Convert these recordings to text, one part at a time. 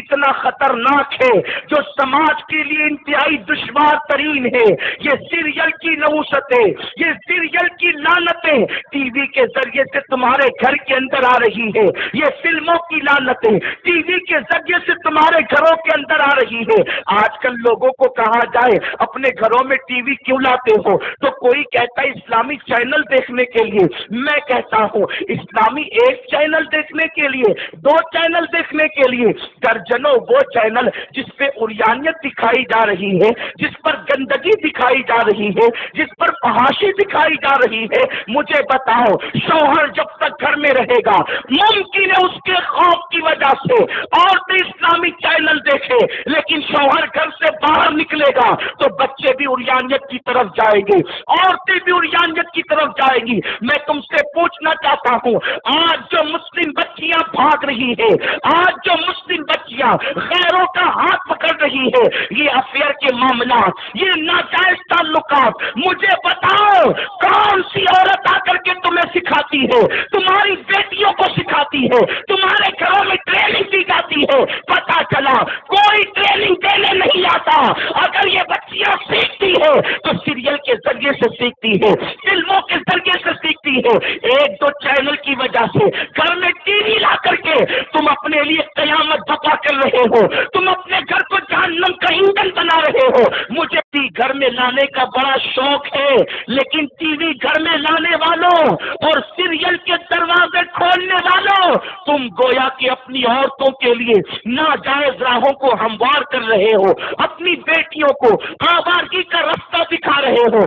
کتنا خطرناک ہے، جو سماج کے لیے انتہائی دشوار ترین ہے۔ یہ سیریل کی نحوستیں، یہ سیریل کی لعنتیں ٹی وی کے ذریعے سے تمہارے گھر کے اندر آ رہی ہے، یہ فلموں کی لعنتیں ٹی وی کے ذریعے سے تمہارے گھروں کے اندر آ رہی ہے۔ آج کل لوگوں کو کہا جائے اپنے گھروں میں ٹی وی کیوں لاتے ہو، تو کوئی کہتا ہے اسلامی چینل دیکھنے کے لیے۔ میں کہتا ہوں اسلامی ایک چینل دیکھنے کے لیے، دو چینل دیکھنے کے لیے، درجنوں وہ چینل جس پہ عریانیت دکھائی جا رہی ہے، جس پر گندگی دکھائی جا رہی ہے، جس پر فحاشی دکھائی جا رہی ہے۔ مجھے بتاؤ، شوہر جب تک گھر میں رہے گا، ممکن ہے اس کے خوف کی وجہ سے عورتیں اسلامی چینل دیکھے، لیکن شوہر گھر سے باہر نکلے گا تو بچے بھی عریانیت کی طرف جائیں گے، عورتیں بھی عریانیت کی طرف جائیں گی۔ میں تم سے پوچھنا چاہتا ہوں، آج جو مسلم بچیاں بھاگ رہی ہے، آج جو مسلم بچیاں غیروں کا ہاتھ پکڑ رہی ہے، یہ افیئر کے معاملات، یہ ناجائز تعلقات، مجھے بتاؤ کون سی عورت آ کر کے تمہیں سکھاتی ہے؟ تمہاری بیٹیوں کو سکھاتی ہے، تمہارے گھروں میں ٹریننگ دی جاتی ہے۔ پتا چلا کوئی ٹریننگ دینے نہیں آتا۔ اگر یہ بچیاں سیکھتی ہے تو سیریل کے ذریعے سے سیکھتی ہے، فلموں کے ذریعے سے سیکھتی ہے۔ ایک دو چینل کی وجہ سے گھر میں ٹی وی لا کر کے تم اپنے لیے قیامت بپا کر رہے ہو، تم اپنے گھر کو جہنم کا ایندھن بنا رہے ہو۔ مجھے گھر میں لانے کا بڑا شوق ہے، لیکن ٹی وی گھر میں لانے والوں اور سیریل کے دروازے کھولنے والوں، تم گویا کہ اپنی عورتوں کے لیے ناجائز راہوں کو ہموار کر رہے ہو، اپنی بیٹیوں کو آوارگی کا رستہ دکھا رہے ہو۔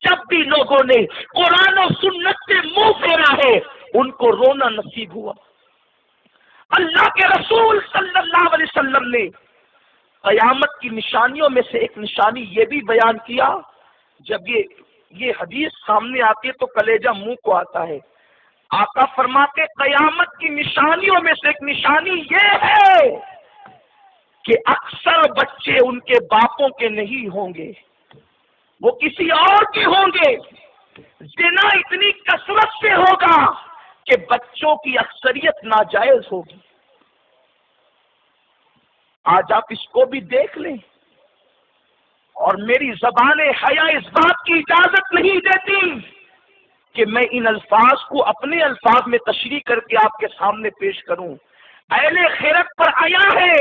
جب بھی لوگوں نے قرآن و سنت سے منہ پھیرا ہے، ان کو رونا نصیب ہوا۔ اللہ کے رسول صلی اللہ علیہ وسلم نے قیامت کی نشانیوں میں سے ایک نشانی یہ بھی بیان کیا، جب یہ حدیث سامنے آتی ہے تو کلیجہ منہ کو آتا ہے۔ آقا فرماتے قیامت کی نشانیوں میں سے ایک نشانی یہ ہے کہ اکثر بچے ان کے باپوں کے نہیں ہوں گے، وہ کسی اور کے ہوں گے۔ زنا اتنی کثرت سے ہوگا کہ بچوں کی اکثریت ناجائز ہوگی۔ آج آپ اس کو بھی دیکھ لیں، اور میری زبان حیا اس بات کی اجازت نہیں دیتی کہ میں ان الفاظ کو اپنے الفاظ میں تشریح کر کے آپ کے سامنے پیش کروں۔ اہل خیرت پر آیا ہے،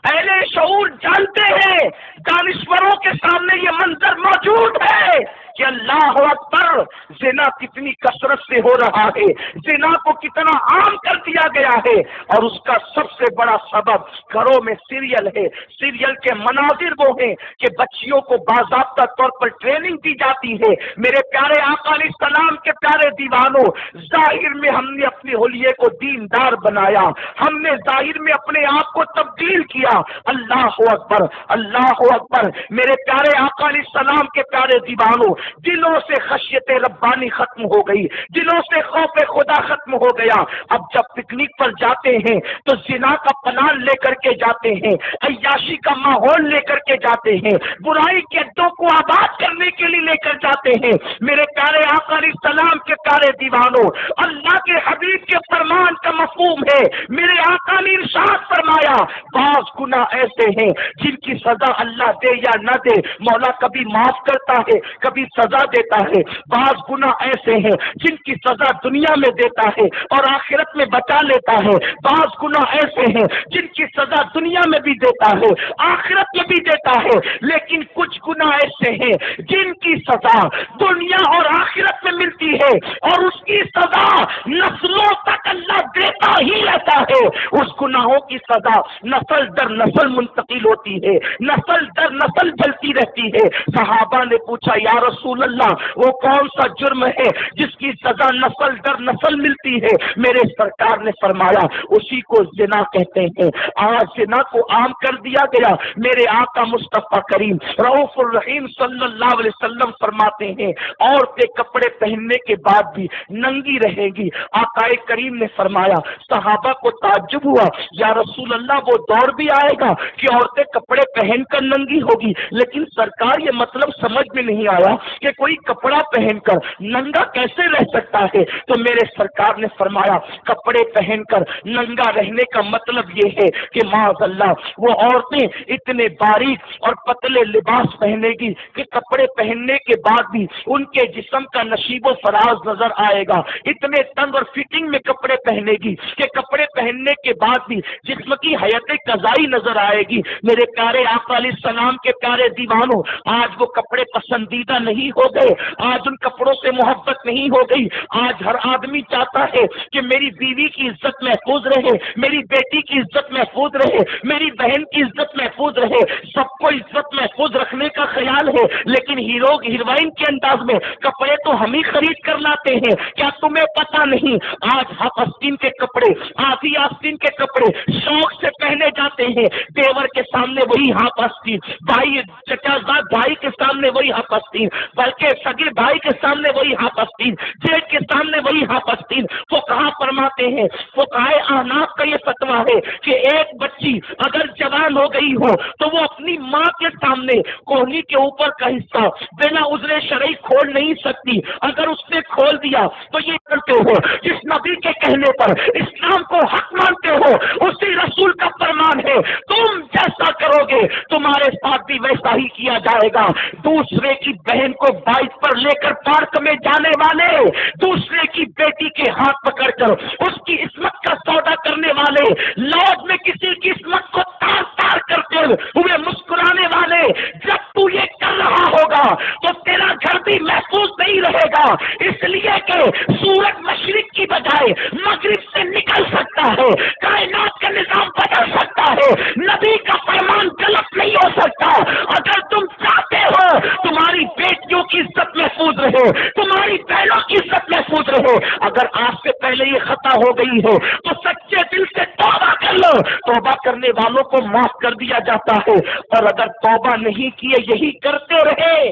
اہل شعور جانتے ہیں، دانشوروں کے سامنے یہ منظر موجود ہے کہ اللہ اکبر، زنا کتنی کثرت سے ہو رہا ہے، زنا کو کتنا عام کر دیا گیا ہے، اور اس کا سب سے بڑا سبب گھروں میں سیریل ہے۔ سیریل کے مناظر وہ ہیں کہ بچیوں کو باضابطہ طور پر ٹریننگ دی جاتی ہے۔ میرے پیارے آقا علیہ السلام کے پیارے دیوانوں، ظاہر میں ہم نے اپنے حلیے کو دیندار بنایا، ہم نے ظاہر میں اپنے آپ کو تبدیل کیا۔ اللہ اکبر، اللہ اکبر۔ میرے پیارے آقا علیہ السلام کے پیارے دیوانوں، دلوں سے خشیت ربانی ختم ہو گئی، دلوں سے خوف خدا ختم ہو گیا۔ اب جب پکنک پر جاتے ہیں تو زنا کا پلان لے کر کے جاتے ہیں، عیاشی کا ماحول لے کر کے جاتے ہیں، برائی کے اڈوں کو آباد کرنے کے لیے لے کر جاتے ہیں۔ میرے پیارے آقا علیہ السلام کے پیارے دیوانوں، اللہ کے حبیب کے فرمان کا مفہوم ہے، میرے آقا نے ارشاد فرمایا بعض گناہ ایسے ہیں جن کی سزا اللہ دے یا نہ دے مولا کبھی معاف کرتا ہے، کبھی سزا دیتا ہے۔ بعض گناہ ایسے ہیں جن کی سزا دنیا میں دیتا ہے اور آخرت میں بچا لیتا ہے۔ بعض گناہ ایسے ہیں جن کی سزا دنیا میں بھی دیتا ہے، آخرت میں بھی دیتا ہے، لیکن کچھ گناہ ایسے ہیں جن کی سزا دنیا اور آخرت میں ملتی ہے، اور اس کی سزا نسلوں تک اللہ دیتا ہی رہتا ہے۔ اس گناہوں کی سزا نسل در نسل منتقل ہوتی ہے، نسل در نسل چلتی رہتی ہے۔ صحابہ نے پوچھا یا رسول اللہ وہ کون سا جرم ہے جس کی سزا نسل در نسل ملتی ہے؟ میرے سرکار نے فرمایا اسی کو زنا کہتے ہیں۔ آج زنا کو عام کر دیا گیا۔ میرے آقا مصطفیٰ کریم رؤوف الرحیم صلی اللہ علیہ وسلم فرماتے ہیں عورتیں کپڑے پہننے کے بعد بھی ننگی رہیں گی۔ آقا کریم نے فرمایا، صحابہ کو تعجب ہوا یا رسول اللہ वहां वो दौर भी आएगा कि औरतें कपड़े पहन कर नंगी होगी। लेकिन सरकार ये मतलब समझ में नहीं आया कि कोई कपड़ा पहनकर नंगा कैसे रह सकता है। तो मेरे सरकार ने फरमाया कपड़े पहनकर नंगा रहने का मतलब ये है कि माज़अल्लाह वो औरतें इतने बारीक और पतले लिबास पहनेगी कि कपड़े पहनने के बाद भी उनके जिस्म का नशीबो फराज नजर आएगा। इतने तंग और फिटिंग में कपड़े पहनेगी कि कपड़े पहनने के बाद भी जिस्म की हयत कज़ाई नजर आएगी। मेरे प्यारे आका अलैहिस्सलाम के प्यारे दीवानों, आज वो कपड़े पसंदीदा नहीं हो गए, आज उन कपड़ों से मोहब्बत नहीं हो गई। आज हर आदमी चाहता है कि मेरी बीवी की इज्जत महफूज रहे, मेरी बेटी की इज्जत महफूज रहे, मेरी बहन की इज्जत महफूज रहे। सबको इज्जत महफूज रखने का ख्याल है, लेकिन हीरो हीरोइन के अंदाज में कपड़े तो हम ही खरीद कर लाते हैं। क्या तुम्हें पता नहीं आज हाफ आस्तीन के कपड़े, आधी आस्तीन के कपड़े शौक से पहने जाते हैं। देवर के सामने वही हाफ आस्तीन, भाई चचाजाद भाई के सामने वही हाफ आस्तीन, बल्कि सगे भाई के सामने वही हाफ आस्तीन, जेठ के सामने वही हाफ आस्तीन। वो कहाँ फरमाते हैं, वो कहा अहनाफ का ये फतवा है कि एक बच्ची अगर जवान हो गई हो तो वो अपनी माँ के सामने कोहनी के ऊपर का हिस्सा बिना उजरे शरई खोल नहीं सकती। अगर उसने खोल दिया तो ये करते हो जिस नबी के कहने पर इस्लाम को हक मानते हो, उसी रसूल का फरमान है तुम जैसा करोगे तुम्हारे साथ भी वैसा ही किया जाएगा। दूसरे की बहन को बाइक पर लेकर पार्क में जाने वाले, दूसरे की बेटी के हाथ पकड़कर उसकी इस्मत का सौदा करने वाले, लॉज में किसी की इस्मत को तार तार करते हुए मुस्कुराने वाले, जब तू ये कर रहा होगा तो तेरा घर भी महफूज नहीं रहेगा। इसलिए कि सूरज मशरिक की बजाय मगरिब से निकल सकता है, कायनात का निजाम बदल सकता है, नबी का फरमान गलत नहीं हो सकता। अगर तुम चाहते हो तुम्हारी बेटियों की इज्जत महफूज रहे, तुम्हारी बहनों की इज्जत महफूज रहे, अगर आपसे पहले ये खता हो गई है तो सच्चे दिल से तौबा कर लो। तौबा करने वालों को माफ कर दिया जाता है, और अगर तौबा नहीं किए यही करते रहे,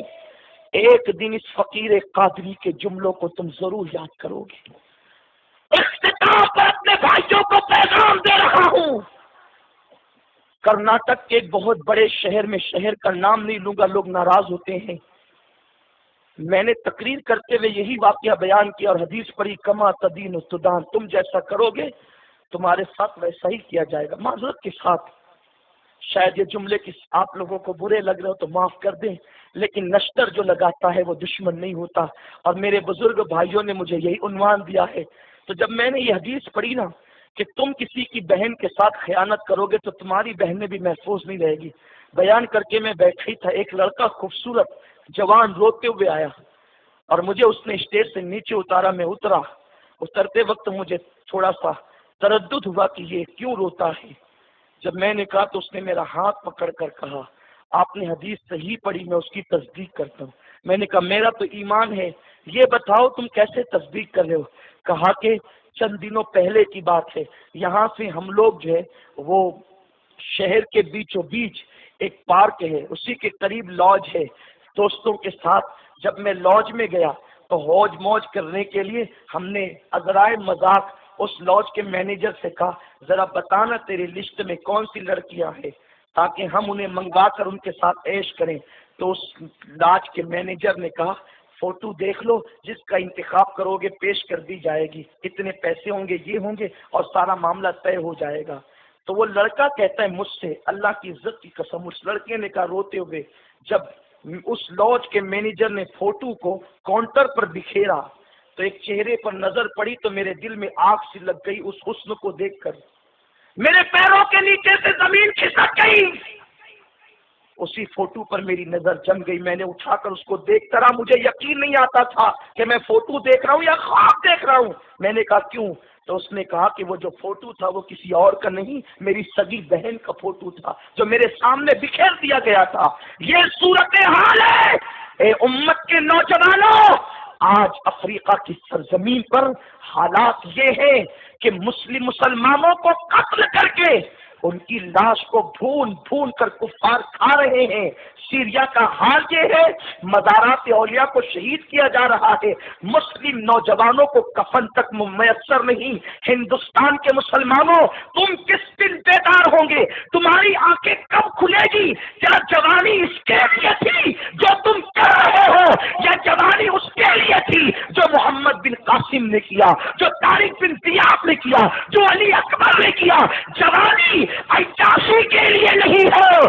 एक दिन इस फकीर कादरी के जुमलों को तुम जरूर याद करोगे। इख्तिताम पर अपने भाइयों को पैगाम दे रहा हूं। कर्नाटक के एक बहुत बड़े शहर में, शहर का नाम नहीं लूंगा, लोग नाराज होते हैं, मैंने तकरीर करते हुए यही वाकया बयान किया और हदीस पढ़ी, कमा तदीन तुदान, तुम जैसा करोगे तुम्हारे साथ वैसा ही किया जाएगा। माजरत के साथ शायद ये जुमले की आप लोगों को बुरे लग रहे हो तो माफ कर दें, लेकिन नश्तर जो लगाता है वो दुश्मन नहीं होता। और मेरे बुजुर्ग भाइयों ने मुझे यही उन्वान दिया है। तो जब मैंने ये हदीस पढ़ी ना कि तुम किसी की बहन के साथ खयानत करोगे तो तुम्हारी बहनें भी महफूज नहीं रहेगी, बयान करके मैं बैठा ही था, एक लड़का खूबसूरत जवान रोते हुए आया और मुझे उसने स्टेज से नीचे उतारा। मैं उतरा, उतरते वक्त मुझे थोड़ा सा तरद्दुद हुआ कि ये क्यों रोता है। जब मैंने कहा तो उसने मेरा हाथ पकड़ कर कहा, आपने हदीस सही पढ़ी, मैं उसकी तस्दीक करता हूँ। मैंने कहा मेरा तो ईमान है, ये बताओ तुम कैसे तस्दीक कर रहे हो। कहा कि चंद दिनों पहले की बात है, यहाँ से हम लोग जो है वो शहर के बीचों बीच एक पार्क है, उसी के करीब लॉज है, दोस्तों के साथ जब मैं लॉज में गया तो हौज मौज करने के लिए हमने अजराए मजाक उस लॉज के मैनेजर से कहा, जरा बताना तेरी लिस्ट में कौन सी लड़कियां हैं ताकि हम उन्हें मंगवा कर उनके साथ ऐश करें। तो उस लॉज के मैनेजर ने कहा, फोटो देख लो, जिसका इंतखाब करोगे पेश कर दी जाएगी, इतने पैसे होंगे, ये होंगे, और सारा मामला तय हो जाएगा। तो वो लड़का कहता है मुझसे, अल्लाह की इज्जत की कसम, उस लड़के ने कहा रोते हुए, जब उस लॉज के मैनेजर ने फोटो को काउंटर पर बिखेरा तो एक चेहरे पर नजर पड़ी तो मेरे दिल में आग सी लग गई। उस हुस्न को देखकर मेरे पैरों के नीचे से जमीन खिसक गई। उसी फोटो पर मेरी नजर जम गई। मैंने उठाकर उसको देखता रहा, मुझे यकीन नहीं आता था कि मैं फोटो देख रहा हूँ या ख्वाब देख रहा हूँ। मैंने कहा क्यों? तो उसने कहा कि वो जो फोटो था वो किसी और का नहीं, मेरी सगी बहन का फोटो था जो मेरे सामने बिखेर दिया गया था। ये सूरत हाल है ए उम्मत के नौजवानों। आज अफ्रीका की सरजमीन पर हालात ये है कि मुसलमानों को कत्ल करके ان کی لاش کو بھون بھون کر کفار کھا رہے ہیں۔ سیریا کا حال یہ ہے، مزارات اولیاء کو شہید کیا جا رہا ہے، مسلم نوجوانوں کو کفن تک میسر نہیں۔ ہندوستان کے مسلمانوں، تم کس دن بیدار ہوں گے؟ تمہاری آنکھیں کب کھلے گی؟ کیا جوانی اس کے لیے تھی جو تم کر رہے ہو، یا جوانی اس کے لیے تھی جو محمد بن قاسم نے کیا، جو طارق بن زیاد نے کیا، جو علی اکبر نے کیا؟ جوانی عیاشی کے لیے نہیں ہے،